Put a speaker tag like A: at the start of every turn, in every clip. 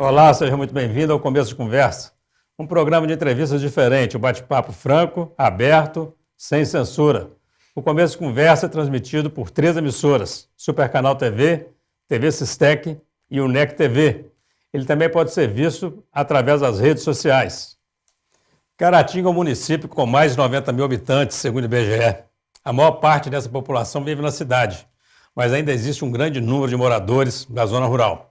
A: Olá, seja muito bem-vindo ao Começo de Conversa, um programa de entrevistas diferente, um bate-papo franco, aberto, sem censura. O Começo de Conversa é transmitido por 3 emissoras, Super Canal TV, TV Sistec e o NEC TV. Ele também pode ser visto através das redes sociais. Caratinga é um município com mais de 90 mil habitantes, segundo o IBGE. A maior parte dessa população vive na cidade, mas ainda existe um grande número de moradores da zona rural.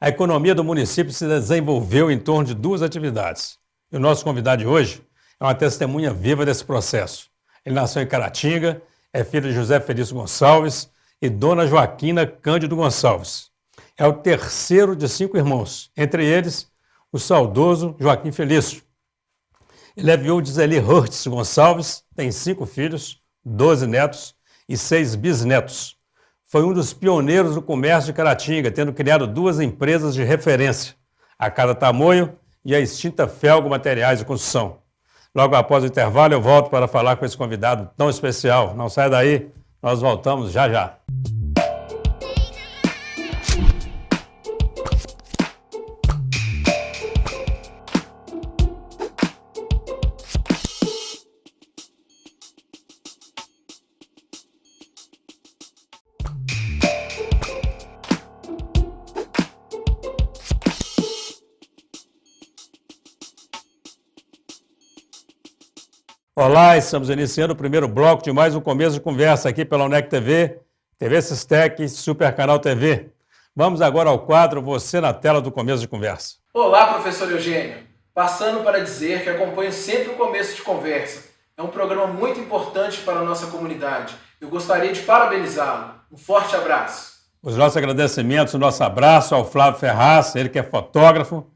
A: A economia do município se desenvolveu em torno de 2 atividades. E o nosso convidado de hoje é uma testemunha viva desse processo. Ele nasceu em Caratinga, é filho de José Felício Gonçalves e Dona Joaquina Cândido Gonçalves. É o terceiro de 5 irmãos, entre eles o saudoso Joaquim Felício. Ele é viúvo de Zeli Hurtz Gonçalves, tem 5 filhos, 12 netos e 6 bisnetos. Foi um dos pioneiros do comércio de Caratinga, tendo criado 2 empresas de referência, a Casa Tamoio e a extinta Felgo Materiais de Construção. Logo após o intervalo, eu volto para falar com esse convidado tão especial. Não saia daí, nós voltamos já já. Olá, estamos iniciando o primeiro bloco de mais um Começo de Conversa aqui pela NEC TV, TV Sistec e Super Canal TV. Vamos agora ao quadro Você na Tela do Começo de Conversa.
B: Olá, professor Eugênio. Passando para dizer que acompanho sempre o Começo de Conversa. É um programa muito importante para a nossa comunidade. Eu gostaria de parabenizá-lo. Um forte abraço.
A: Os nossos agradecimentos, o nosso abraço ao Flávio Ferraz, ele que é fotógrafo.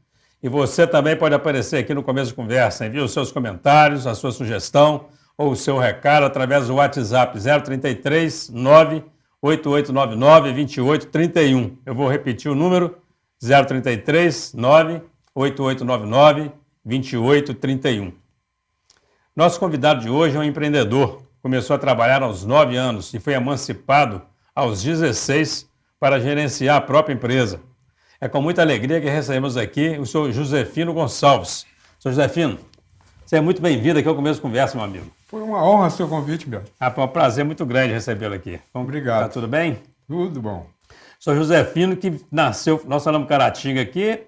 A: E você também pode aparecer aqui no Começo de Conversa. Envie os seus comentários, a sua sugestão ou o seu recado através do WhatsApp 033 98899 2831. Eu vou repetir o número 033 98899 2831. Nosso convidado de hoje é um empreendedor. Começou a trabalhar aos 9 anos e foi emancipado aos 16 para gerenciar a própria empresa. É com muita alegria que recebemos aqui o senhor Josefino Gonçalves. Senhor Josefino, você é muito bem-vindo aqui ao Começo de Conversa, meu amigo.
C: Foi uma honra o seu convite, meu.
A: Foi um prazer muito grande recebê-lo aqui.
C: Obrigado.
A: Tá tudo bem?
C: Tudo bom.
A: Senhor Josefino, que nasceu, nós falamos Caratinga aqui,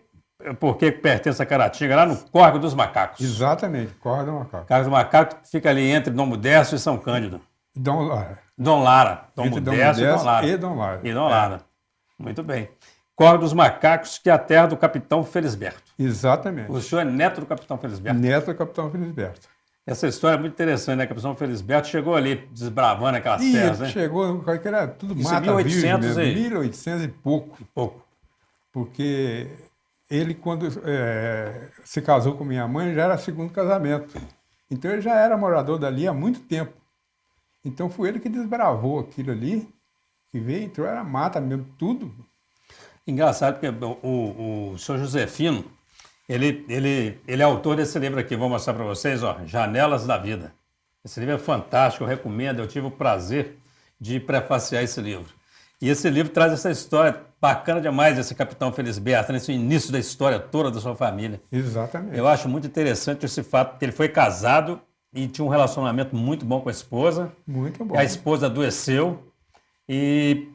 A: porque pertence a Caratinga, lá no Córrego dos Macacos.
C: Exatamente, Córrego dos Macacos.
A: Córrego dos Macacos fica ali entre Dom Modesto e São Cândido.
C: Dom Lara.
A: Dom Lara.
C: Dom Modesto e Dom Lara.
A: E Dom Lara. Muito bem. Córrego dos Macacos, que é a terra do capitão Felisberto.
C: Exatamente.
A: O senhor é neto do capitão Felisberto?
C: Neto do capitão Felisberto.
A: Essa história é muito interessante, né? O capitão Felisberto chegou ali desbravando aquelas terras, né?
C: Chegou, que era tudo
A: Isso
C: mata
A: 1800
C: virgem,
A: e...
C: 1800 e pouco. Porque ele, quando se casou com minha mãe, já era segundo casamento. Então ele já era morador dali há muito tempo. Então foi ele que desbravou aquilo ali, que veio, entrou, era mata mesmo, tudo.
A: Engraçado, porque o senhor Josefino, ele é autor desse livro aqui, vou mostrar para vocês, ó, Janelas da Vida. Esse livro é fantástico, eu recomendo, eu tive o prazer de prefaciar esse livro. E esse livro traz essa história bacana demais desse capitão Felisberto, nesse início da história toda da sua família.
C: Exatamente.
A: Eu acho muito interessante esse fato, que ele foi casado e tinha um relacionamento muito bom com a esposa.
C: Muito bom.
A: A esposa adoeceu e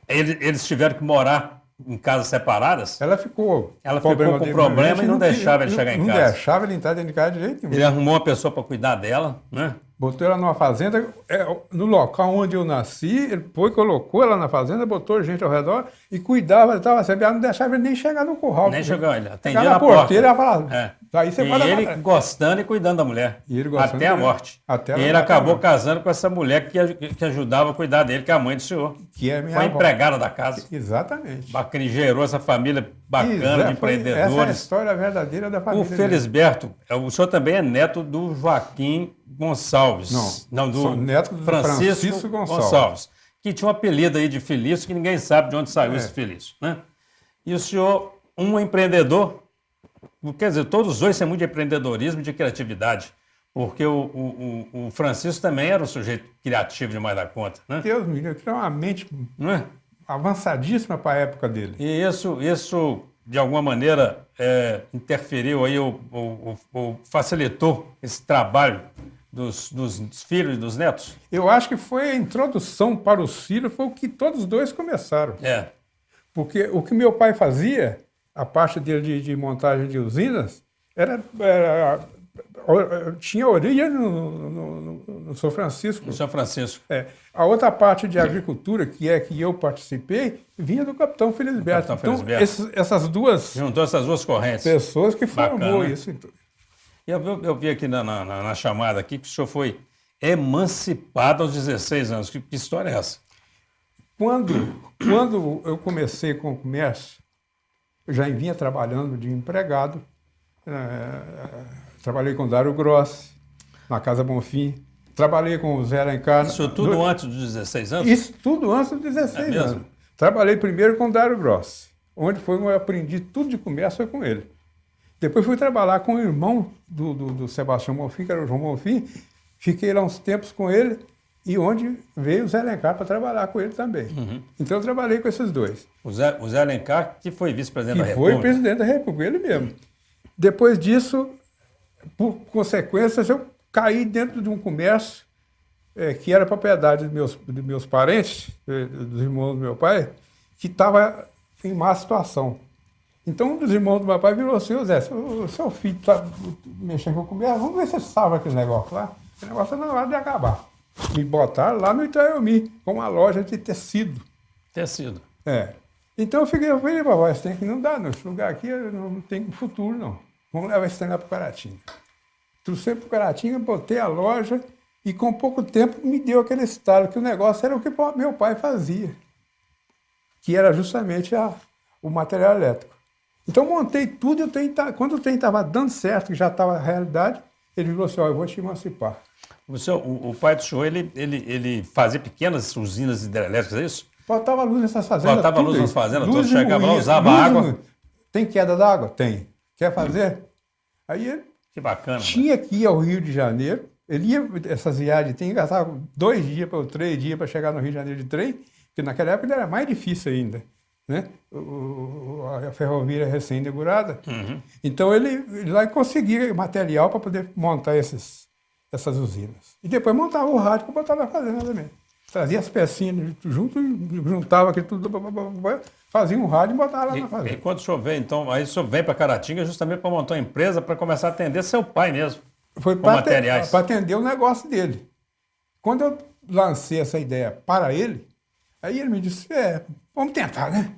A: eles tiveram que morar em casas separadas.
C: Ela ficou
A: com problema e não deixava ele chegar em casa.
C: Não deixava ele entrar dentro de casa de jeito nenhum.
A: Ele arrumou uma pessoa para cuidar dela, né?
C: Botou ela numa fazenda, no local onde eu nasci, ele colocou ela na fazenda, botou gente ao redor e cuidava, estava sempre, não deixava ele nem chegar no curral.
A: Nem chegou, ele atendia
C: na
A: na
C: porteira,
A: porta.
C: Ela falava, daí você
A: e
C: pode
A: ele gostando e cuidando da mulher, até a morte. E ele acabou casando com essa mulher que ajudava a cuidar dele, que é a mãe do senhor.
C: Que é minha
A: Foi
C: avó.
A: Empregada da casa.
C: Exatamente.
A: Bacana, e gerou essa família bacana de empreendedores.
C: Essa é a história verdadeira da família.
A: O Felisberto, o senhor também é neto do Joaquim Gonçalves. Não, do
C: neto do Francisco
A: Gonçalves. Que tinha um apelido aí de Felício, que ninguém sabe de onde saiu esse Felício, né? E o senhor, um empreendedor, quer dizer, todos os dois são muito de empreendedorismo e de criatividade, porque o Francisco também era um sujeito criativo demais da conta, né?
C: Deus me livre, que era uma mente avançadíssima para a época dele.
A: E isso de alguma maneira, interferiu aí ou facilitou esse trabalho dos filhos e dos netos?
C: Eu acho que foi a introdução para os filhos, foi o que todos dois começaram. Porque o que meu pai fazia, a parte dele de montagem de usinas, tinha origem no São Francisco.
A: No São Francisco.
C: A outra parte de agricultura, que eu participei, vinha do capitão Felisberto. Então, essas duas...
A: Juntou essas duas correntes.
C: Pessoas que
A: Bacana,
C: formou
A: né?
C: isso.
A: Eu vi aqui na chamada aqui que o senhor foi emancipado aos 16 anos. Que história é essa?
C: Quando eu comecei com o comércio, eu já vinha trabalhando de empregado. Trabalhei com Dário Grossi, na Casa Bonfim. Trabalhei com o Zé Alencar.
A: Isso tudo antes dos 16 anos?
C: Isso tudo antes dos 16
A: mesmo?
C: anos. Trabalhei primeiro com o Dário Grossi, onde eu aprendi tudo de comércio foi com ele. Depois fui trabalhar com o irmão do Sebastião Bonfim, que era o João Bonfim. Fiquei lá uns tempos com ele e onde veio o Zé Alencar para trabalhar com ele também.
A: Uhum.
C: Então eu trabalhei com esses dois.
A: O Zé Alencar, que foi vice-presidente da
C: Que
A: República.
C: foi presidente da República, ele mesmo. Depois disso, por consequências, eu caí dentro de um comércio que era propriedade dos meus parentes, dos irmãos do meu pai, que estava em má situação. Então, um dos irmãos do meu pai virou assim: Zé, o seu filho está mexendo com o comércio, vamos ver se você salva aquele negócio lá. Aquele negócio não vai de acabar. Me botaram lá no Itaiomi, com uma loja de tecido.
A: Tecido.
C: Então, eu falei, papai, esse trem que não dá, não. Esse lugar aqui não tem futuro, não. Vamos levar esse trem lá para o Caratinga. Trouxe para o Caratinga, botei a loja e, com pouco tempo, me deu aquele estalo, que o negócio era o que meu pai fazia, que era justamente o material elétrico. Então, montei tudo e quando o trem estava dando certo, que já estava a realidade, ele falou assim: eu vou te emancipar.
A: O pai do senhor, ele fazia pequenas usinas hidrelétricas, é isso?
C: Botava luz nessas fazendas.
A: Botava luz nas fazendas, todos chegavam lá, usava água.
C: Tem queda d'água? Tem. Quer fazer? Aí ele
A: Que bacana.
C: tinha que ir ao Rio de Janeiro. Ele ia, essas viagens, gastava 2 dias ou 3 dias para chegar no Rio de Janeiro de trem, porque naquela época era mais difícil ainda, né? A ferrovia era recém-inaugurada.
A: Uhum.
C: Então ele lá conseguia material para poder montar essas usinas. E depois montava o rádio para botar na fazenda também. Trazia as pecinhas junto, juntava aquilo tudo, fazia um rádio e botava lá na fazenda.
A: E quando o senhor veio, então, aí o senhor vem para Caratinga justamente para montar uma empresa para começar a atender seu pai mesmo.
C: Foi
A: com materiais.
C: Para atender o negócio dele. Quando eu lancei essa ideia para ele, aí ele me disse: vamos tentar, né?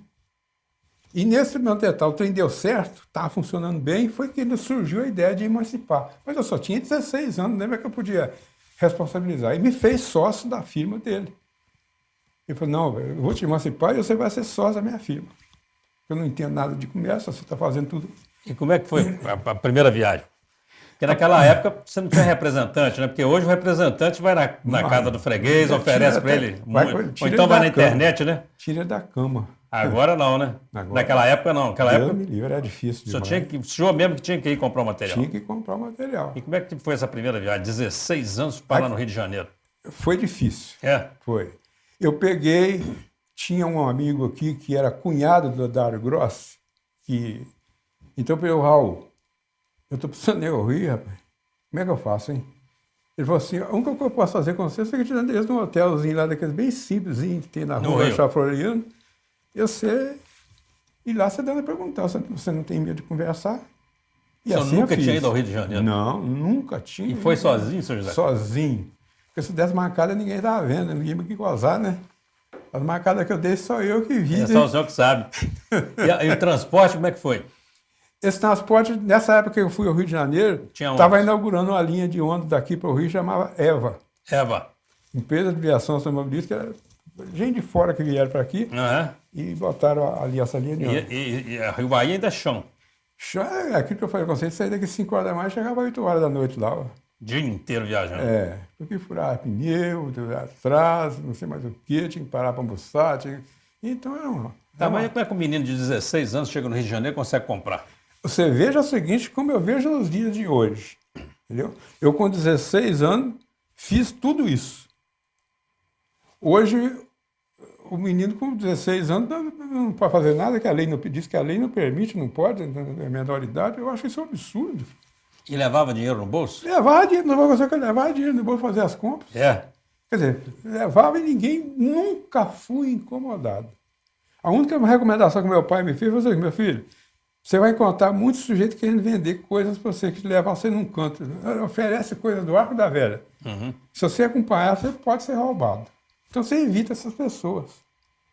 C: E nesse meu tentar, o trem deu certo, estava funcionando bem, foi que surgiu a ideia de emancipar. Mas eu só tinha 16 anos, lembra que eu podia responsabilizar? E me fez sócio da firma dele. Ele falou: não, eu vou te emancipar e você vai ser sócio da minha firma. Eu não entendo nada de comércio, você está fazendo tudo.
A: E como é que foi a primeira viagem? Porque naquela época você não tinha representante, né? Porque hoje o representante vai na casa do freguês, oferece para ele. Ou então vai na internet, né?
C: Tira da cama.
A: Agora não, né?
C: Agora,
A: naquela época não. Naquela época
C: me livre, era difícil demais.
A: O senhor mesmo que tinha que ir comprar o material.
C: Tinha que comprar o material.
A: E como é que foi essa primeira viagem? 16 anos para lá no Rio de Janeiro.
C: Foi difícil.
A: Foi.
C: Eu tinha um amigo aqui que era cunhado do Dário Grossi, então eu falei: Raul, eu estou precisando ir ao Rio, rapaz. Como é que eu faço, hein? Ele falou assim: a única coisa que eu posso fazer com você é que tirando eles num hotelzinho lá, daqueles bem simplesinho que tem na rua Chá Floriano. E lá você deve perguntar, você não tem medo de conversar? E
A: você
C: assim
A: nunca tinha ido ao Rio de Janeiro?
C: Não, nunca tinha.
A: E foi sozinho, senhor José?
C: Sozinho. Porque se desse marcada, ninguém estava vendo, ninguém ia que gozar, né? As marcadas que eu dei, só eu que vi.
A: É só o senhor que sabe. E o transporte, como é que foi?
C: Esse transporte, nessa época que eu fui ao Rio de Janeiro, estava inaugurando uma linha de ônibus daqui para o Rio, chamava EVA. Empresa de Aviação Automobilística, era gente de fora que vieram para aqui e botaram ali essa linha de ônibus.
A: E a Rio Bahia ainda é chão?
C: Chão é aquilo que eu falei com vocês: sair daqui 5 horas da manhã e chegava 8 horas da noite lá. Ó.
A: Dia inteiro viajando.
C: Porque furar pneu, atrás, não sei mais o que, tinha que parar para almoçar. Então era uma...
A: Mas como é que um menino de 16 anos chega no Rio de Janeiro e consegue comprar?
C: Você veja o seguinte, como eu vejo nos dias de hoje. Entendeu? Eu, com 16 anos, fiz tudo isso. Hoje, o menino com 16 anos não pode fazer nada, que a lei não diz que a lei não permite, não pode, é menor idade. Eu acho isso um absurdo.
A: E levava dinheiro no bolso?
C: Levar dinheiro, não vou que levar dinheiro no bolso fazer as compras.
A: É.
C: Quer dizer, levava e ninguém, nunca fui incomodado. A única recomendação que meu pai me fez foi assim: meu filho, você vai encontrar muitos sujeitos querendo vender coisas para você, que levam você num canto. Oferece coisa do arco da velha. Se você acompanhar, você pode ser roubado. Então você evita essas pessoas.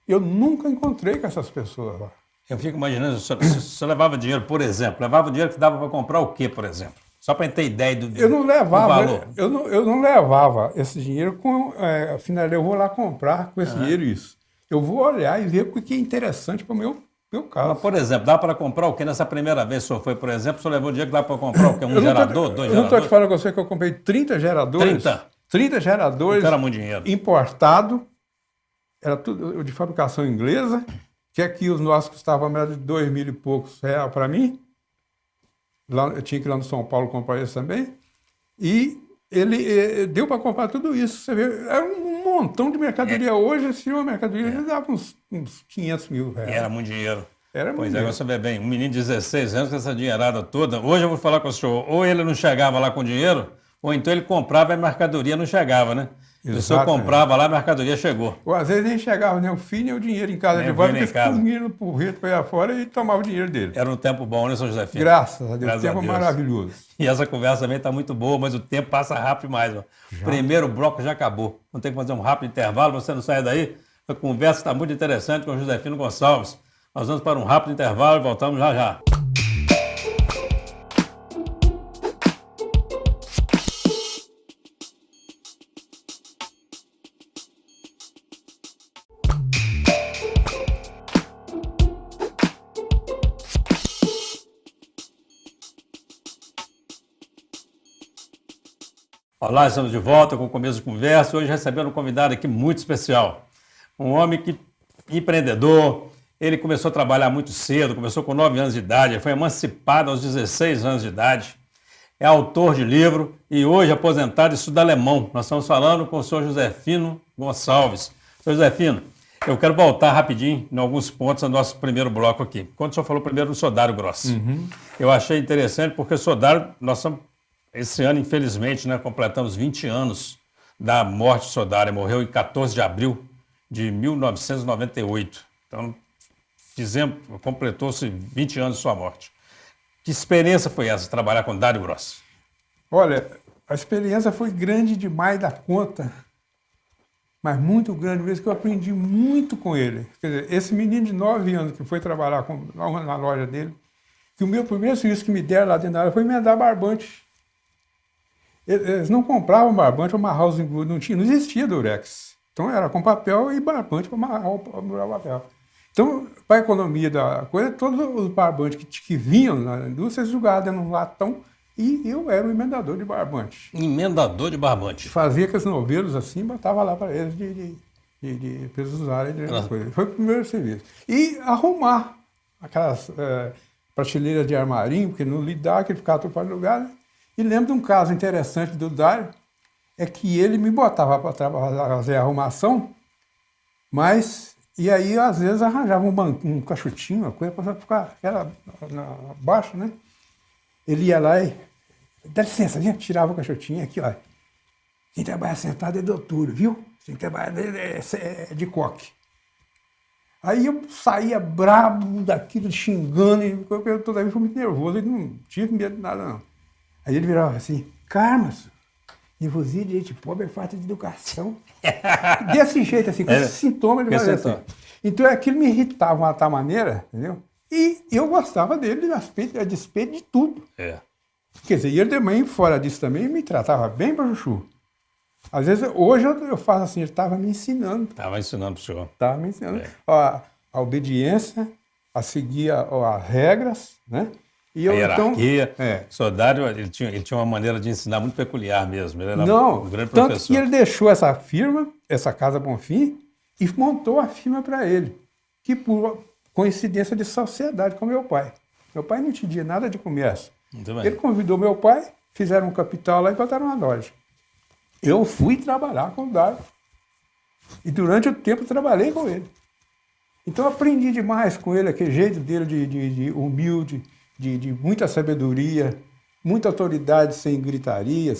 C: Eu nunca encontrei com essas pessoas lá.
A: Eu fico imaginando, se você levava dinheiro, por exemplo, levava dinheiro que dava para comprar o quê, por exemplo? Só para ter ideia do
C: Eu não levava,
A: valor.
C: eu não levava esse dinheiro com a finalidade, eu vou lá comprar com esse dinheiro isso. Eu vou olhar e ver o que é interessante para o meu caso.
A: Mas, por exemplo, dá para comprar o quê? Nessa primeira vez que o senhor foi, por exemplo, o senhor levou dinheiro que dá para comprar o quê? Um gerador, dois
C: geradores? Eu não estou te
A: geradores?
C: falando com você que eu comprei 30 geradores. 30 geradores
A: Então era muito dinheiro.
C: importado. Era tudo de fabricação inglesa. Que aqui os nossos custavam mais de R$2.000 e poucos reais para mim. Lá, eu tinha que ir lá no São Paulo comprar isso também. E ele deu para comprar tudo isso. Você vê, era um montão de mercadoria. Hoje, se uma mercadoria já dava uns 500 mil reais.
A: E era muito dinheiro.
C: Era muito
A: Pois é,
C: dinheiro.
A: você vê bem, um menino de 16 anos com essa dinheirada toda. Hoje eu vou falar com o senhor, ou ele não chegava lá com dinheiro, ou então ele comprava e a mercadoria não chegava, né? Se o senhor
C: Exatamente.
A: comprava lá, a mercadoria chegou.
C: Ou às vezes nem chegava nem o filho nem o dinheiro em casa
A: Nem
C: de
A: o
C: volta,
A: filho, nem
C: porque
A: em casa.
C: ficava indo pro reto para ir fora e tomava o dinheiro dele.
A: Era um tempo bom, né, São Josefino?
C: Graças a Deus,
A: Graças
C: tempo
A: a Deus.
C: maravilhoso.
A: E essa conversa também está muito boa, mas o tempo passa rápido demais. Ó. Primeiro bloco já acabou. Vamos ter que fazer um rápido intervalo, você não sai daí. A conversa está muito interessante com o Josefino Gonçalves. Nós vamos para um rápido intervalo e voltamos já já. Olá, estamos de volta com o Começo de Conversa. Hoje recebendo um convidado aqui muito especial. Um homem empreendedor. Ele começou a trabalhar muito cedo, começou com 9 anos de idade, ele foi emancipado aos 16 anos de idade. É autor de livro e hoje aposentado e estuda alemão. Nós estamos falando com o senhor Josefino Gonçalves. Senhor Josefino, eu quero voltar rapidinho em alguns pontos do nosso primeiro bloco aqui. Quando o senhor falou primeiro do Sodário Grossi, eu achei interessante porque o Sodário, nós estamos, esse ano, infelizmente, né, completamos 20 anos da morte de Sodário. Ele morreu em 14 de abril de 1998. Então, completou-se 20 anos de sua morte. Que experiência foi essa, trabalhar com Dário Grossi?
C: Olha, a experiência foi grande demais da conta, mas muito grande mesmo, que eu aprendi muito com ele. Quer dizer, esse menino de 9 anos que foi trabalhar na loja dele, que o meu primeiro serviço que me deram lá dentro da área foi emendar barbante. Eles não compravam barbante para amarrar os embrulhos, não existia Durex. Então era com papel e barbante para amarrar o papel. Então, para a economia da coisa, todos os barbantes que vinham na indústria, eles jogavam dentro de um latão e eu era o emendador de barbante.
A: Emendador de barbante.
C: Fazia aqueles novelos assim, botava lá para eles para eles usarem. Foi o primeiro serviço. E arrumar aquelas prateleiras de armarinho, porque no lidar que ele ficava todo fora do lugar. Né? E lembro de um caso interessante do Dário, é que ele me botava para fazer a arrumação, mas... E aí, às vezes, arranjava um caixotinho, uma coisa, para ficar abaixo, né? Ele ia lá e... Dá licença, vinha, tirava o caixotinho aqui, ó. Quem trabalha sentado é doutor, viu? Quem trabalha de coque. Aí eu saía brabo daquilo, xingando, e eu toda vez fui muito nervoso, e não tive medo de nada, não. Aí ele virava assim, Carmas, nervosismo de gente pobre é falta de educação. Desse jeito, assim, com esse sintoma, ele fazia assim. Então aquilo me irritava de uma maneira, entendeu? E eu gostava dele a despeito de tudo.
A: É.
C: Quer dizer, e ele também, fora disso também, me tratava bem para Chuchu. Às vezes, hoje eu faço assim, ele estava me ensinando.
A: Estava ensinando para o senhor.
C: Estava me ensinando. A obediência, a seguir as regras, né? E eu,
A: a hierarquia.
C: Então,
A: Sodário, ele tinha uma maneira de ensinar muito peculiar mesmo. Ele era um grande
C: tanto
A: professor.
C: que ele deixou essa firma, essa Casa Bonfim, e montou a firma para ele, que por coincidência de sociedade com meu pai. Meu pai não entendia nada de comércio.
A: Muito bem.
C: Ele convidou meu pai, fizeram um capital lá e botaram uma loja. Eu fui trabalhar com o Dário. E durante o tempo eu trabalhei com ele. Então eu aprendi demais com ele, aquele jeito dele de humilde, de muita sabedoria, muita autoridade sem gritaria,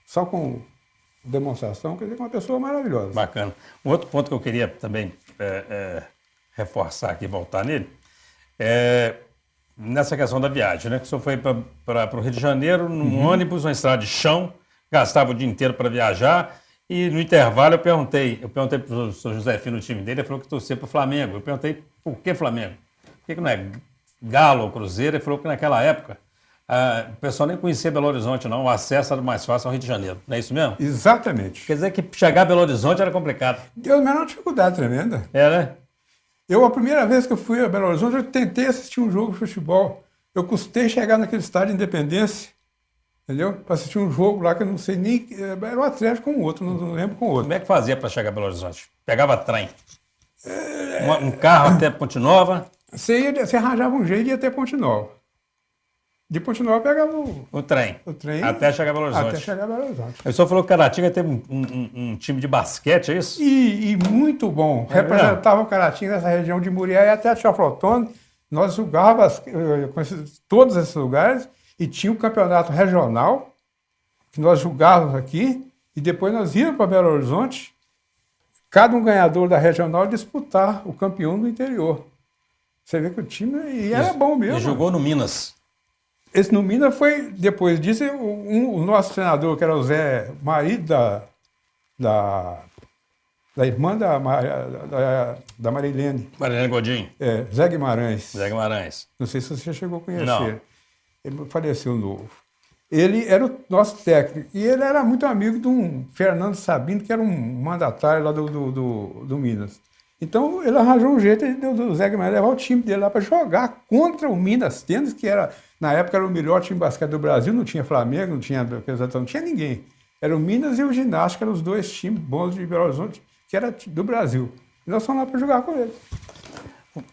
C: só com demonstração, quer dizer, uma pessoa maravilhosa.
A: Bacana. Um outro ponto que eu queria também reforçar aqui, voltar nele, é nessa questão da viagem, né? Que o senhor foi para o Rio de Janeiro, num ônibus, uma estrada de chão, gastava o dia inteiro para viajar, e no intervalo eu perguntei para o senhor Josefino, no time dele, ele falou que torcia para o Flamengo. Eu perguntei, por que Flamengo? Por que não é Galo ou Cruzeiro? Ele falou que naquela época o pessoal nem conhecia Belo Horizonte, não. O acesso era mais fácil ao Rio de Janeiro. Não é isso mesmo?
C: Exatamente.
A: Quer dizer que chegar a Belo Horizonte era complicado.
C: Deu uma dificuldade tremenda.
A: É, né?
C: A primeira vez que eu fui a Belo Horizonte, eu tentei assistir um jogo de futebol. Eu custei chegar naquele estádio de Independência, entendeu? Para assistir um jogo lá que eu não sei nem... Era um Atlético com o outro, não lembro com o outro.
A: Como é que fazia para chegar a Belo Horizonte? Pegava trem? Um carro até Ponte Nova?
C: Você arranjava um jeito de ir até Ponte Nova. De Ponte Nova pegava
A: o trem. Até chegar a Belo Horizonte.
C: Até chegar a Belo Horizonte.
A: O senhor falou que Caratinga teve um time de basquete, é isso?
C: E muito bom. Representava o Caratinga nessa região de Muriá e até Chaflotone. Nós jogávamos todos esses lugares e tinha um campeonato regional que nós jogávamos aqui e depois nós íamos para Belo Horizonte, cada um ganhador da regional disputar o campeão do interior. Você vê que o time era bom mesmo.
A: E jogou no Minas.
C: Esse no Minas foi, depois disso, o nosso treinador, que era o Zé, marido da irmã da Marilene.
A: Marilene Godinho.
C: Zé Guimarães.
A: Zé Guimarães.
C: Não sei se você já chegou a conhecer.
A: Não.
C: Ele faleceu novo. Ele era o nosso técnico. E ele era muito amigo de um Fernando Sabino, que era um mandatário lá do Minas. Então, ele arranjou um jeito do Zé Guimarães levar o time dele lá para jogar contra o Minas Tênis, que na época era o melhor time de basquete do Brasil, não tinha Flamengo, não tinha ninguém. Era o Minas e o Ginástica, eram os dois times bons de Belo Horizonte, que era do Brasil. E nós fomos lá para jogar com eles.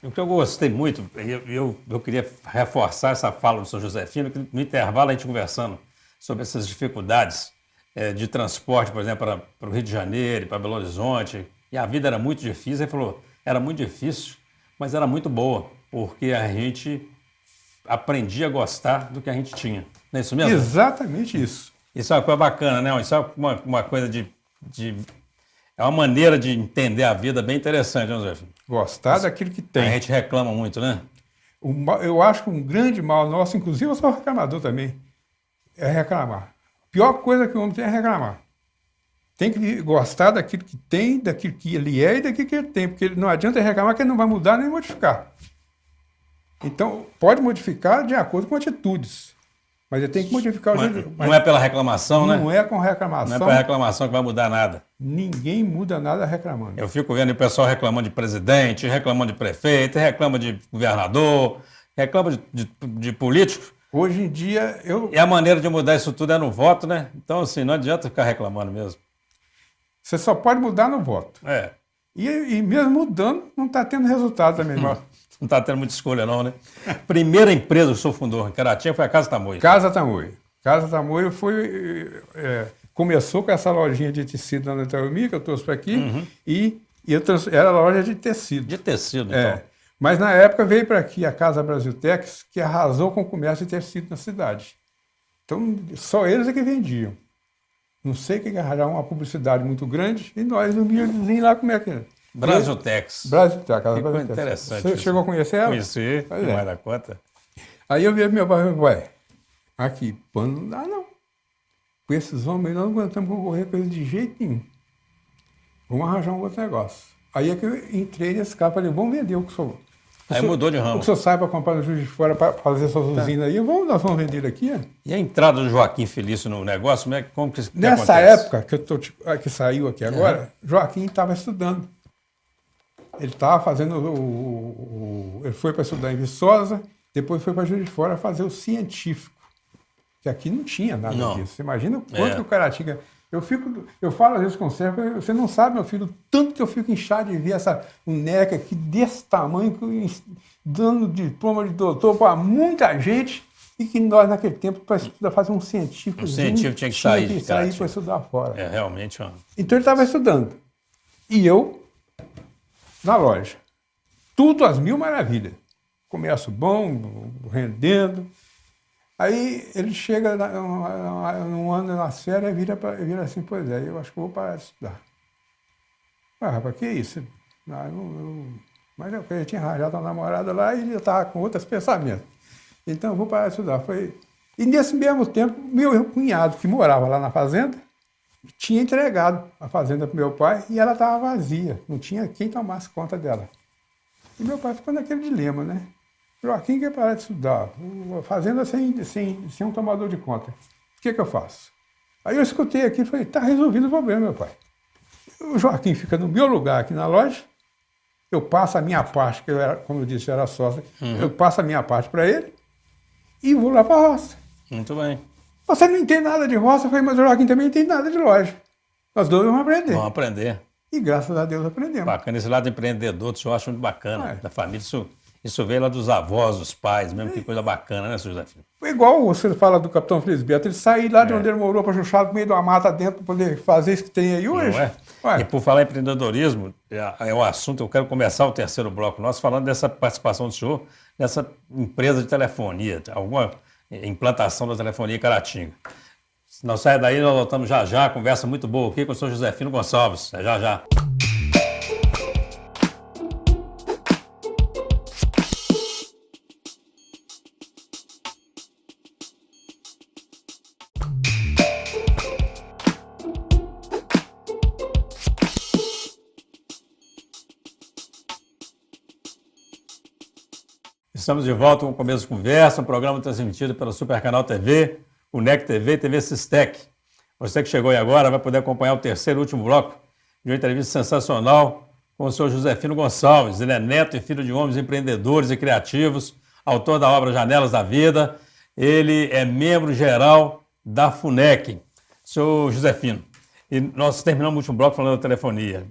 A: O que eu gostei muito, eu queria reforçar essa fala do senhor Josefino, que no intervalo a gente conversando sobre essas dificuldades de transporte, por exemplo, para o Rio de Janeiro, para Belo Horizonte, e a vida era muito difícil. Ele falou, era muito difícil, mas era muito boa, porque a gente aprendia a gostar do que a gente tinha. Não é isso mesmo?
C: Exatamente isso.
A: Isso é uma coisa bacana, né? Isso é uma coisa é uma maneira de entender a vida bem interessante, né, José?
C: Gostar daquilo que tem.
A: A gente reclama muito, né?
C: Eu acho que um grande mal nosso, inclusive eu sou reclamador também, é reclamar. A pior coisa que o homem tem é reclamar. Tem que gostar daquilo que tem, daquilo que ele é e daquilo que ele tem, porque não adianta reclamar que ele não vai mudar nem modificar. Então, pode modificar de acordo com atitudes, mas ele tem que modificar o jeito.
A: Não é pela reclamação, né?
C: Não é com reclamação.
A: Não é pela reclamação que vai mudar nada.
C: Ninguém muda nada reclamando.
A: Eu fico vendo o pessoal reclamando de presidente, reclamando de prefeito, reclama de governador, reclama de político.
C: Hoje em dia,
A: E a maneira de mudar isso tudo é no voto, né? Então, assim, não adianta ficar reclamando mesmo.
C: Você só pode mudar no voto. E mesmo mudando, não está tendo resultado também.
A: Não está tendo muita escolha, não, né? Primeira empresa que o senhor fundou em Caratinga foi a Casa Tamoio.
C: Casa Tamoio começou com essa lojinha de tecido na Itaúmi, que eu trouxe para aqui, e era loja de tecido.
A: De tecido, então.
C: Mas na época veio para aqui a Casa Brasiltex, que arrasou com o comércio de tecido na cidade. Então, só eles é que vendiam. Não sei o que arranjaram uma publicidade muito grande, e nós no vizinho lá, como é que é?
A: Brasiltex.
C: Brasiltex, Casa Brasiltex.
A: Interessante.
C: Você chegou a conhecer ela?
A: Conheci, mais da conta.
C: Aí eu vi meu pai, aqui, pano não dá não. Com esses homens nós não aguentamos concorrer com eles de jeito nenhum. Vamos arranjar um outro negócio. Aí é que eu entrei nesse carro e falei, vamos vender o que o senhor...
A: Aí mudou de ramo.
C: O que o senhor sai para comprar no Juiz de Fora para fazer suas usinas aí, nós vamos vender aqui.
A: E a entrada do Joaquim Felício no negócio, como que
C: Nessa
A: acontece?
C: época que saiu aqui agora, Joaquim estava estudando. Ele estava fazendo ele foi para estudar em Viçosa, depois foi para Juiz de Fora fazer o científico. Que aqui não tinha nada disso. Você imagina o quanto que o Caratinga... Eu falo às vezes com você não sabe, meu filho, tanto que eu fico inchado de ver um NECA aqui desse tamanho, dando diploma de doutor para muita gente, e que nós, naquele tempo, para estudar, fazer um científico.
A: O científico tinha que sair
C: para estudar fora.
A: Realmente.
C: Então ele estava estudando. E eu na loja. Tudo às mil maravilhas. Comércio bom, rendendo. Aí ele chega num ano nas férias e vira assim, pois é, eu acho que eu vou parar de estudar. Ah, rapaz, que isso? Mas eu tinha arranjado uma namorada lá e eu estava com outros pensamentos. Então eu vou parar de estudar. E nesse mesmo tempo, meu cunhado, que morava lá na fazenda, tinha entregado a fazenda para meu pai e ela estava vazia. Não tinha quem tomasse conta dela. E meu pai ficou naquele dilema, né? Joaquim quer parar de estudar, a fazenda sem um tomador de conta. O que eu faço? Aí eu escutei aqui e falei, está resolvido o problema, meu pai. O Joaquim fica no meu lugar aqui na loja, eu passo a minha parte, que eu era, como eu disse, eu era sócio, eu passo a minha parte para ele e vou lá para a roça.
A: Muito bem.
C: Você não entende nada de roça? Eu falei, mas o Joaquim também não entende nada de loja. Nós dois vamos aprender.
A: Vamos aprender.
C: E graças a Deus aprendemos.
A: Bacana, esse lado empreendedor, eu acho muito bacana, da família. Isso veio lá dos avós, dos pais, mesmo, que coisa bacana, né, seu José Filho?
C: Igual você fala do Capitão Felisberto, ele sair lá de onde ele morou para Chuchado, no meio de uma mata dentro, para poder fazer isso que tem aí hoje.
A: Não é?
C: Ué.
A: E por falar em empreendedorismo, é um assunto, eu quero começar o terceiro bloco nosso falando dessa participação do senhor nessa empresa de telefonia, alguma implantação da telefonia em Caratinga. Se não sai daí, nós voltamos já, conversa muito boa aqui com o senhor Josefino Gonçalves. É já. Estamos de volta com o Começo de Conversa, um programa transmitido pelo Super Canal TV, o NEC TV e TV Sistec. Você que chegou aí agora vai poder acompanhar o terceiro e último bloco de uma entrevista sensacional com o senhor Josefino Gonçalves. Ele é neto e filho de homens empreendedores e criativos, autor da obra Janelas da Vida. Ele é membro geral da FUNEC. Senhor Josefino, e nós terminamos o último bloco falando da telefonia,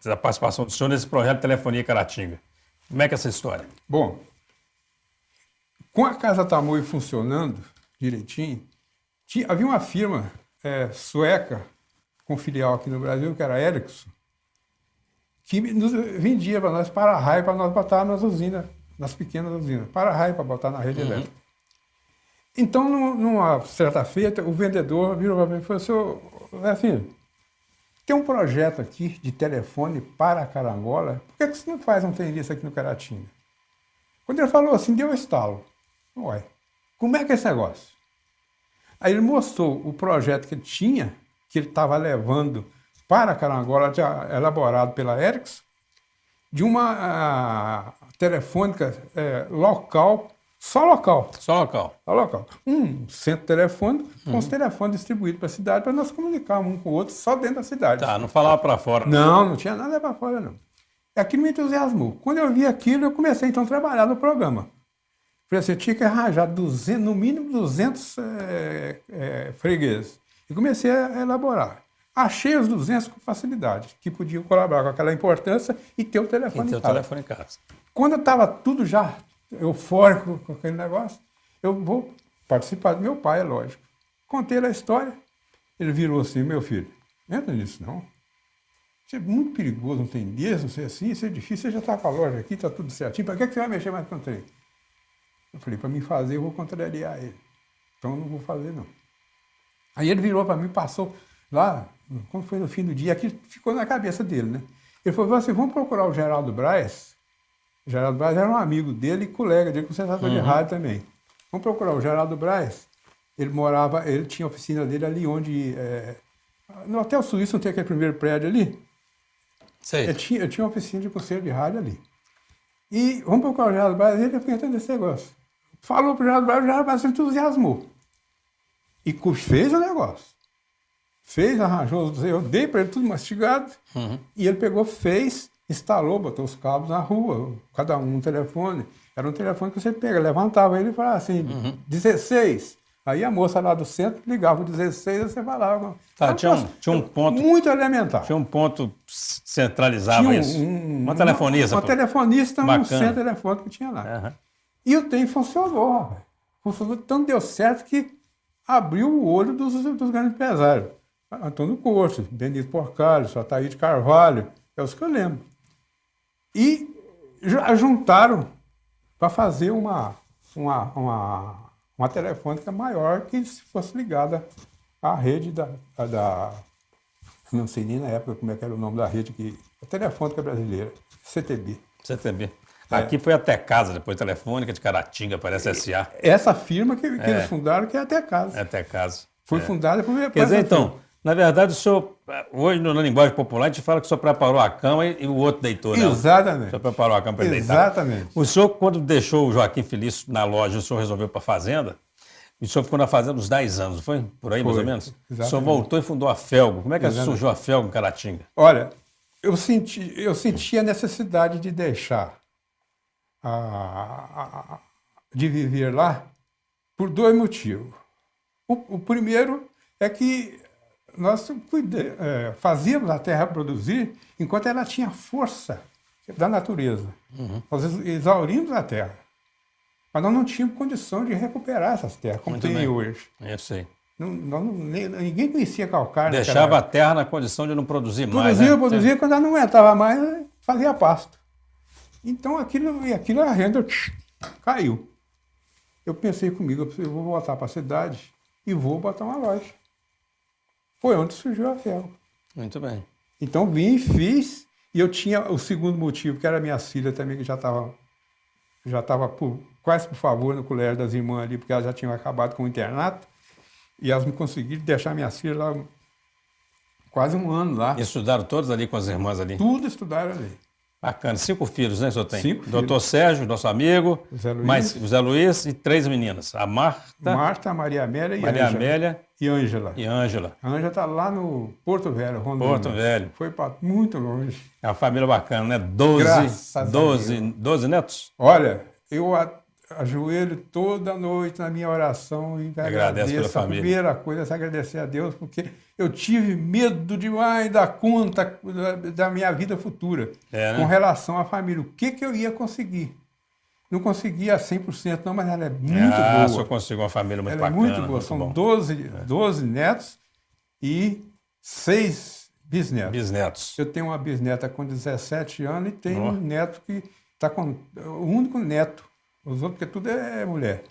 A: da participação do senhor nesse projeto de telefonia Caratinga. Como é que é essa história?
C: Bom, com a Casa Tamoio funcionando direitinho, havia uma firma sueca com filial aqui no Brasil, que era a Ericsson, que nos vendia para nós para-raio para nós botar nas usinas, nas pequenas usinas, para-raio para botar na rede elétrica. Então, numa certa feita, o vendedor virou para mim e falou assim, tem um projeto aqui de telefone para Carangola, por que você não faz um trem desse aqui no Caratinga? Quando ele falou assim, deu um estalo. Ué, como é que é esse negócio? Aí ele mostrou o projeto que ele tinha, que ele estava levando para Carangola, já elaborado pela Ericsson, de uma telefônica local, só local. Um centro telefônico com os telefones distribuídos para a cidade para nós comunicarmos um com o outro só dentro da cidade.
A: Tá, não falava para fora.
C: Não tinha nada para fora, não. Aquilo me entusiasmou. Quando eu vi aquilo, eu comecei então a trabalhar no programa. Falei assim, eu tinha que arranjar no mínimo 200 fregueses. E comecei a elaborar. Achei os 200 com facilidade, que podiam colaborar com aquela importância e ter o telefone em casa. Quando eu estava tudo já eufórico com aquele negócio, eu vou participar do meu pai, é lógico. Contei a história, ele virou assim, meu filho, não entra nisso não. Isso é muito perigoso, não tem desse, não sei assim, isso é difícil, você já está com a loja aqui, está tudo certinho, para que você vai mexer mais com o trem? Eu falei, para mim fazer, eu vou contrariar ele. Então eu não vou fazer não. Aí ele virou para mim, passou lá, quando foi no fim do dia, aquilo ficou na cabeça dele, né? Ele falou assim, vamos procurar o Geraldo Braz. O Geraldo Braz era um amigo dele e colega dele, consertador de rádio também. Vamos procurar o Geraldo Braz. Ele tinha a oficina dele ali onde... no Hotel Suíço, não tem aquele primeiro prédio ali?
A: Sei.
C: Eu tinha uma oficina de conserto de rádio ali. E vamos procurar o Geraldo Braz, ele apresentando esse negócio. Falou para o Geraldo Braz se entusiasmou. E fez o negócio. Arranjou, eu dei para ele tudo mastigado, e ele pegou, instalou, botou os cabos na rua, cada um telefone. Era um telefone que você levantava ele e falava assim, 16. Aí a moça lá do centro ligava o 16 e você falava.
A: Tá, tinha um ponto.
C: Muito elementar.
A: Tinha um ponto centralizava isso. Uma telefonista.
C: Uma telefonista,
A: bacana.
C: Um centro telefônico que tinha lá. E o trem funcionou, rapaz. Funcionou, tanto deu certo que abriu o olho dos grandes empresários. Antônio Corso, Benito Porcalho, Ataíde de Carvalho, é os que eu lembro. E juntaram para fazer uma telefônica maior que fosse ligada à rede não sei nem na época como é que era o nome da rede, a Telefônica Brasileira, CTB.
A: CTB. Aqui foi até casa, depois Telefônica de Caratinga, parece SA.
C: Essa firma que eles fundaram, que é Até Casa.
A: Até casa.
C: Foi fundada por...
A: Quer dizer, então, na verdade, o senhor, hoje na linguagem popular, a gente fala que o senhor preparou a cama e o outro deitou, né?
C: Exatamente.
A: O senhor preparou a cama para ele deitar.
C: Exatamente.
A: O senhor, quando deixou o Joaquim Felício na loja, o senhor resolveu para a fazenda, o senhor ficou na fazenda uns 10 anos, não foi? Por aí, mais ou menos?
C: Exatamente.
A: O senhor voltou e fundou a Felgo. Como é que surgiu a Felgo em Caratinga?
C: Olha, eu senti a necessidade de deixar, de viver lá por 2 motivos. O primeiro é que nós fazíamos a terra produzir enquanto ela tinha força da natureza. Nós exaurimos a terra. Mas nós não tínhamos condição de recuperar essas terras, como tem hoje.
A: Eu sei.
C: Ninguém conhecia calcário.
A: Deixava a terra na condição de não produzir mais.
C: Produzia, quando ela não aguentava mais, fazia pasto. Então a renda caiu. Eu pensei comigo, eu vou voltar para a cidade e vou botar uma loja. Foi onde surgiu a Felgo.
A: Muito bem.
C: Então vim, fiz, e eu tinha o segundo motivo, que era minha filha também, que já estava quase por favor no colégio das irmãs ali, porque elas já tinham acabado com o internato, e elas me conseguiram deixar minha filha lá quase 1 ano lá.
A: E estudaram todos ali com as irmãs ali?
C: Tudo estudaram ali.
A: Bacana. 5 filhos, né, o senhor tem?
C: 5 filhos.
A: Doutor Sérgio, nosso amigo, o Zé Luiz e 3 meninas. A Marta,
C: a Maria Amélia
A: e Ângela.
C: A Ângela está lá no Porto Velho, Rondônia.
A: Porto Velho.
C: Foi para muito longe.
A: É uma família bacana, né? 12 netos?
C: Olha, eu ajoelho toda noite na minha oração e agradeço
A: pela
C: a
A: família.
C: Primeira coisa é agradecer a Deus, porque eu tive medo demais da conta da minha vida futura,
A: né?
C: Com relação à família. O que eu ia conseguir? Não conseguia 100% não, mas ela é muito boa.
A: Só conseguiu uma família muito
C: ela
A: bacana.
C: É muito boa. São 12 netos e 6 bisnetos.
A: Bisnetos.
C: Eu tenho uma bisneta com 17 anos e tenho um neto que está com... O único neto. Os outros, porque tudo é mulher.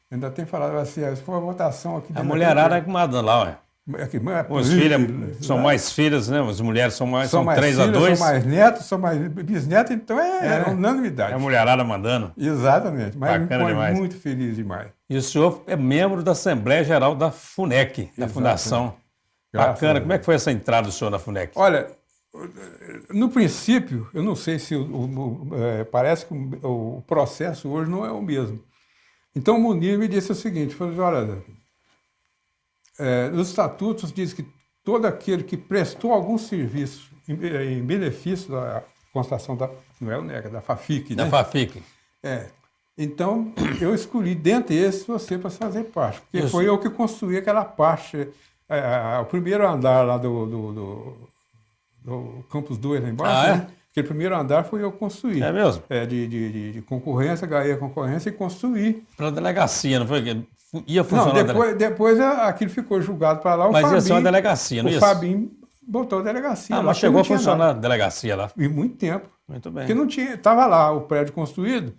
C: Ainda tem falado assim, se for a votação aqui...
A: A mulherada é que manda lá, ué. Os filhos são mais filhas, né? As mulheres são mais 3-2.
C: São mais netos, são mais bisnetos, então é unanimidade.
A: É a mulherada mandando.
C: Exatamente, mas
A: bacana
C: me põe
A: demais.
C: muito feliz demais.
A: E o senhor é membro da Assembleia Geral da FUNEC, da Fundação. Bacana. Como é que foi essa entrada do senhor na FUNEC?
C: Olha, no princípio, eu não sei se parece que o processo hoje não é o mesmo. Então o Munir me disse o seguinte, falou, olha, nos estatutos diz que todo aquele que prestou algum serviço em benefício da constação não é o NECA, da FAFIC, né?
A: Da FAFIC.
C: Então, eu escolhi dentre esses você para fazer parte, porque foi eu que construí aquela parte, o primeiro andar lá do Campus 2 lá embaixo, né? Aquele primeiro andar foi eu construir.
A: É mesmo?
C: De concorrência, ganhei a concorrência e construí.
A: Para a delegacia, não foi? Ia funcionar.
C: Não, depois aquilo ficou julgado para lá.
A: Mas ia ser uma delegacia, não ia?
C: O Fabinho botou a delegacia.
A: Mas chegou a funcionar a delegacia lá?
C: E muito tempo.
A: Muito bem.
C: Porque não tinha, estava lá o prédio construído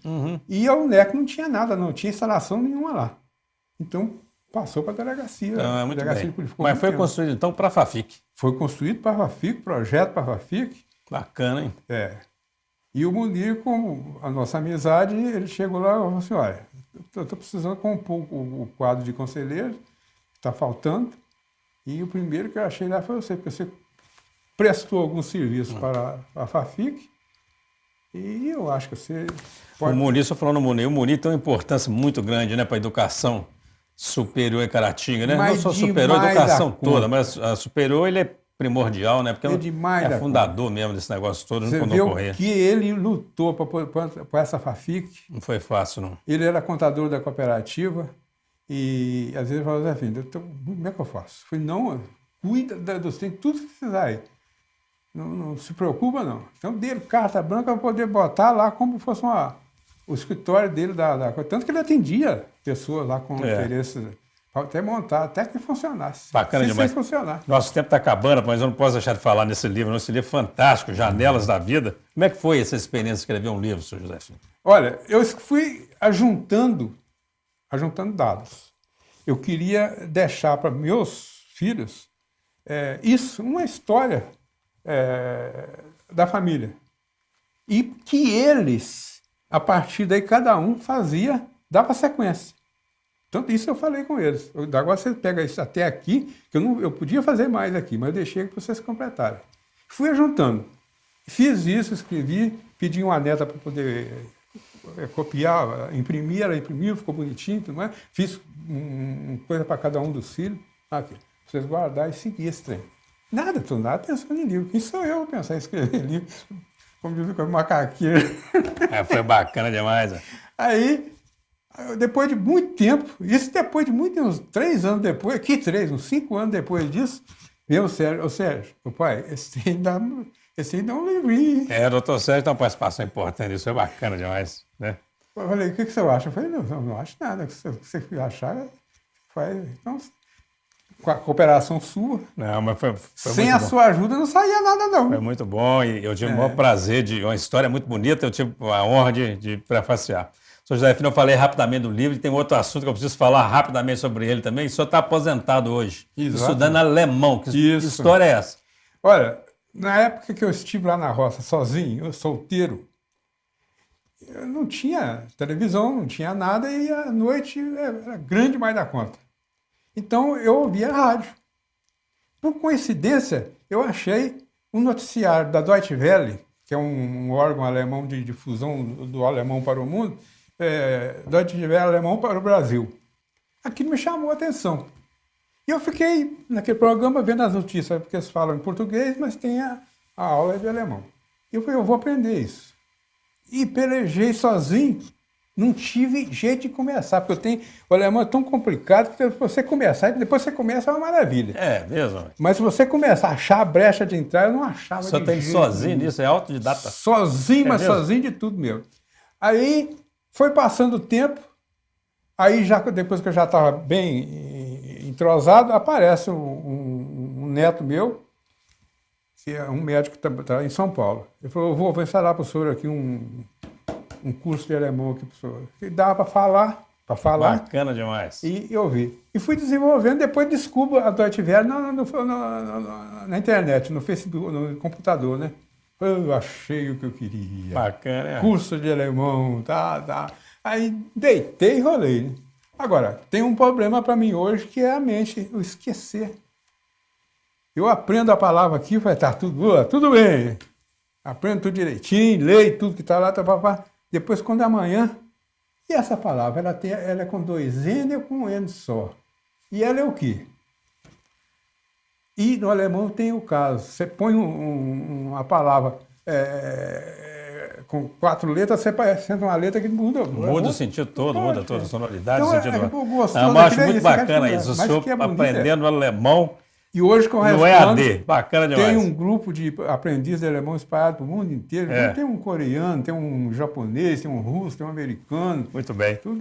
C: e a UNEC não tinha nada, não tinha instalação nenhuma lá. Então, passou para a delegacia.
A: Muito
C: delegacia
A: bem. Mas foi construído, então, para a FAFIC?
C: Foi construído para a FAFIC, projeto para a FAFIC.
A: Bacana, hein?
C: E o Munir, com a nossa amizade, ele chegou lá e falou assim, olha, eu estou precisando compor o quadro de conselheiro, está faltando, e o primeiro que eu achei lá foi você, porque você prestou algum serviço para a FAFIC, e eu acho que você pode...
A: O Munir, só falando no Munir, o Munir tem uma importância muito grande, né, para a educação superior em Caratinga, né? Não só superior, a educação toda, mas a superior ele é primordial, né? Porque é fundador mesmo desse negócio todo, não pode ocorrer.
C: Você vê o que ele lutou para essa FAFIC.
A: Não foi fácil, não.
C: Ele era contador da cooperativa e às vezes ele falava assim, como é que eu faço? Eu falei, não, cuida dos tem tudo que precisar aí. Não se preocupa, não. Então, dele carta branca para poder botar lá como fosse o escritório dele. Tanto que ele atendia pessoas lá com interesses até montar, até que funcionasse.
A: Bacana demais.
C: Sem funcionar.
A: Nosso tempo está acabando, mas eu não posso deixar de falar nesse livro. Esse livro é fantástico, Janelas da Vida. Como é que foi essa experiência de escrever um livro, senhor José Filho?
C: Olha, eu fui ajuntando dados. Eu queria deixar para meus filhos uma história da família. E que eles, a partir daí, cada um dava sequência. Então, isso eu falei com eles. Agora você pega isso até aqui, que eu podia fazer mais aqui, mas eu deixei para vocês completarem. Fui ajuntando. Fiz isso, escrevi, pedi uma neta para poder copiar, imprimir, ela imprimiu, ficou bonitinho, tudo mais. Fiz coisa para cada um dos filhos. Aqui, vocês guardar e seguir esse trem. Nada pensando em livro. Quem sou eu pensar em escrever livro? Como diz o macaquinho.
A: Foi bacana demais.
C: Aí, depois de muito tempo, uns 3 anos depois, uns 5 anos depois disso, veio o Sérgio, pai, esse aí dá um livrinho.
A: Doutor Sérgio tem uma participação importante, isso é bacana demais, né?
C: Eu falei, o que você acha? Eu falei, não acho nada, se você achar, faz. Então, com a cooperação sua.
A: Não, mas foi
C: sem
A: muito
C: a
A: bom.
C: sua ajuda não saía nada, não.
A: Foi muito bom e eu tive o maior prazer de uma história muito bonita, eu tive a honra de prefaciar. Senhor José Filho, eu falei rapidamente do livro, e tem outro assunto que eu preciso falar rapidamente sobre ele também. O senhor está aposentado hoje, estudando alemão. Que história é essa?
C: Olha, na época que eu estive lá na roça sozinho, solteiro, eu não tinha televisão, não tinha nada, e a noite era grande mais da conta. Então eu ouvia rádio. Por coincidência, eu achei um noticiário da Deutsche Welle, que é um órgão alemão de difusão do alemão para o mundo, Deutsche Welle alemão para o Brasil. Aquilo me chamou a atenção. E eu fiquei naquele programa vendo as notícias, porque eles falam em português, mas tem a aula de alemão. E eu falei, eu vou aprender isso. E pelejei sozinho. Não tive jeito de começar, porque o alemão é tão complicado que se você começar, depois você começa, é uma maravilha.
A: É mesmo?
C: Mas se você começar a achar a brecha de entrar, eu não achava.
A: Só tem sozinho nisso, é autodidata?
C: Sozinho, mas mesmo? Sozinho de tudo mesmo. Aí foi passando o tempo, aí depois que eu já estava bem entrosado, aparece um neto meu, que é um médico que está em São Paulo. Ele falou, vou instalar para o senhor aqui um curso de alemão aqui para o senhor. E dava para falar.
A: Bacana demais.
C: E eu vi. E fui desenvolvendo, depois descubro a Deutsche Welle na internet, no Facebook, no computador, né? Eu achei o que eu queria.
A: Bacana.
C: Curso de alemão, tá. Aí deitei e rolei, né? Agora, tem um problema para mim hoje, que é a mente, o esquecer. Eu aprendo a palavra aqui, vai estar tudo bem. Aprendo tudo direitinho, leio tudo que está lá, Depois, quando é amanhã, e essa palavra, ela é com 2 N ou com um N só? E ela é o quê? E no alemão tem o caso. Você põe uma palavra com 4 letras, você sente uma letra que muda.
A: Muda o sentido todo, muda toda a sonoridade.
C: Então,
A: o sentido.
C: Eu
A: acho muito bacana isso. O senhor aprendendo alemão.
C: E hoje, com o
A: no EAD, bacana demais.
C: Tem um grupo de aprendizes de alemão espalhado para o mundo inteiro. Tem um coreano, tem um japonês, tem um russo, tem um americano.
A: Muito bem.
C: Tudo.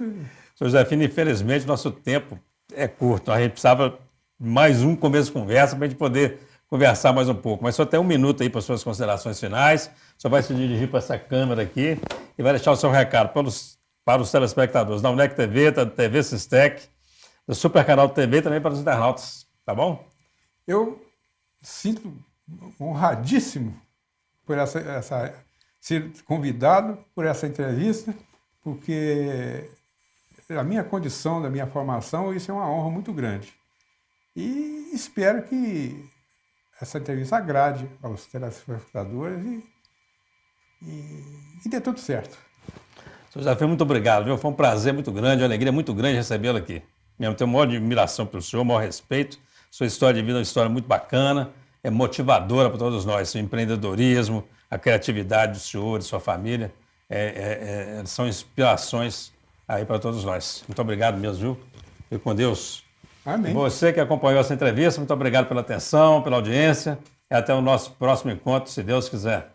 A: Senhor José Filho, infelizmente, nosso tempo é curto. A gente precisava de mais um começo de conversa para a gente poder conversar mais um pouco. Mas só tem 1 minuto aí para suas considerações finais. Só vai se dirigir para essa câmera aqui e vai deixar o seu recado para os telespectadores da UNEC TV, da TV Sistec, do Super Canal TV e também para os internautas. Tá bom?
C: Eu sinto honradíssimo por ser convidado por essa entrevista, porque a minha condição, da minha formação, isso é uma honra muito grande. E espero que essa entrevista agrade aos telespectadores e dê tudo certo.
A: Senhor José Filho, muito obrigado, viu? Foi um prazer muito grande, uma alegria muito grande recebê-lo aqui. Mesmo tenho maior admiração pelo senhor, maior respeito. Sua história de vida é uma história muito bacana, é motivadora para todos nós. O empreendedorismo, a criatividade do senhor, de sua família, são inspirações aí para todos nós. Muito obrigado mesmo, viu? Fique com Deus.
C: Amém.
A: E você que acompanhou essa entrevista, muito obrigado pela atenção, pela audiência. E até o nosso próximo encontro, se Deus quiser.